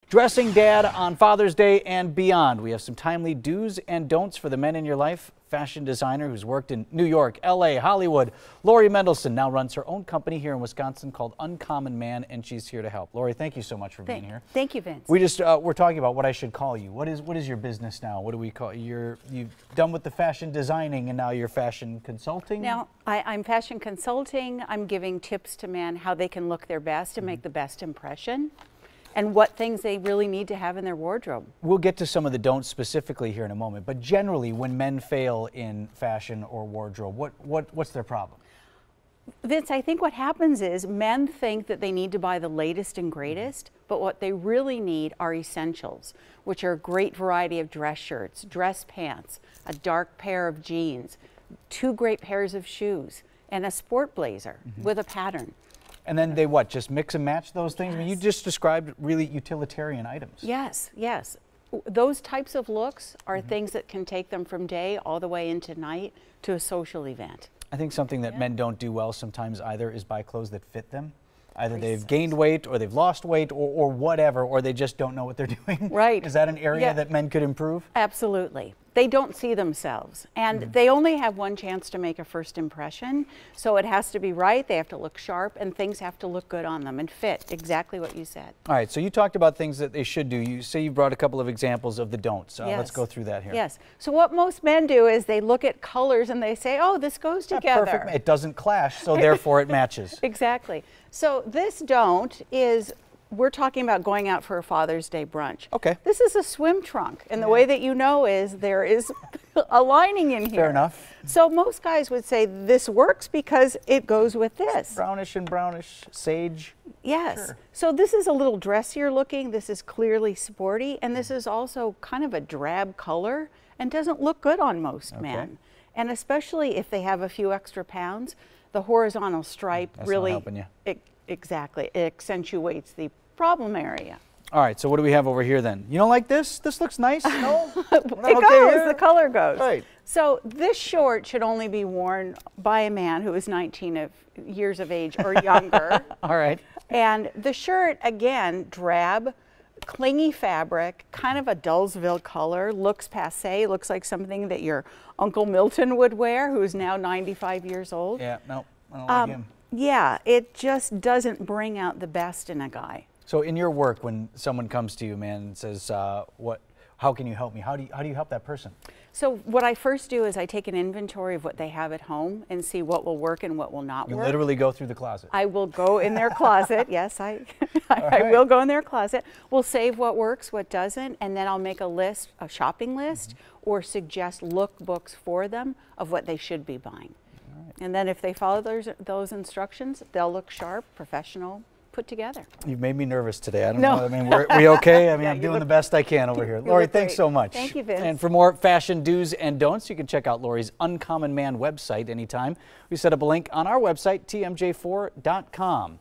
Dressing Dad on Father's Day and beyond. We have some timely do's and don'ts for the men in your life. Fashion designer who's worked in New York, LA, Hollywood, Lori Mendelsohn now runs her own company here in Wisconsin called Uncommon Man, and she's here to help. Lori, thank you so much for being here. Thank you, Vince. We're talking about what I should call you. What is your business now? What do we call you? You've done with the fashion designing and now you're fashion consulting? Now, I'm fashion consulting. I'm giving tips to men how they can look their best and make the best impression, and what things they really need to have in their wardrobe. We'll get to some of the don'ts specifically here in a moment, but generally when men fail in fashion or wardrobe, what's their problem? Vince, I think what happens is men think that they need to buy the latest and greatest, but what they really need are essentials, which are a great variety of dress shirts, dress pants, a dark pair of jeans, 2 great pairs of shoes, and a sport blazer with a pattern. And then they what, just mix and match those things? Yes. I mean, you just described really utilitarian items. Yes, yes. Those types of looks are things that can take them from day all the way into night to a social event. I think something that men don't do well sometimes either is buy clothes that fit them. Either they've gained weight or they've lost weight or whatever, or they just don't know what they're doing. Right. Is that an area that men could improve? Absolutely. They don't see themselves, and they only have one chance to make a first impression, so it has to be right, they have to look sharp, and things have to look good on them and fit, exactly what you said. All right, so you talked about things that they should do. You say you brought a couple of examples of the don'ts. Yes. Let's go through that here. Yes, so what most men do is they look at colors and they say, oh, this goes together. Perfect. It doesn't clash, so therefore it matches. Exactly. So this don't is, we're talking about going out for a Father's Day brunch. Okay. This is a swim trunk, and the way that you know is there is a lining in here. Fair enough. So most guys would say this works because it goes with this. Brownish and brownish, sage. Yes. Sure. So this is a little dressier looking, this is clearly sporty, and this is also kind of a drab color and doesn't look good on most men. And especially if they have a few extra pounds, the horizontal stripe really not helping you. Exactly. It accentuates the problem area. All right, so what do we have over here then? You don't like this? This looks nice. No? The color goes. Right. So this short should only be worn by a man who is 19 years of age or younger. All right. And the shirt, again, drab, clingy fabric, kind of a Dullsville color, looks passé, looks like something that your Uncle Milton would wear, who's now 95 years old. Yeah, no, I don't like him. Yeah, it just doesn't bring out the best in a guy. So in your work, when someone comes to you, man, and says, how can you help me? How do you help that person? So what I first do is I take an inventory of what they have at home and see what will work and what will not work. You literally go through the closet. I will go in their closet. Yes, I will go in their closet. We'll save what works, what doesn't, and then I'll make a list, a shopping list, or suggest lookbooks for them of what they should be buying. And then if they follow those instructions, they'll look sharp, professional, put together. You've made me nervous today. I don't know. I mean, we okay? I mean, I'm doing the best I can over here. Lori, thanks so much. Thank you, Vince. And for more fashion do's and don'ts, you can check out Lori's Uncommon Man website anytime. We set up a link on our website, tmj4.com.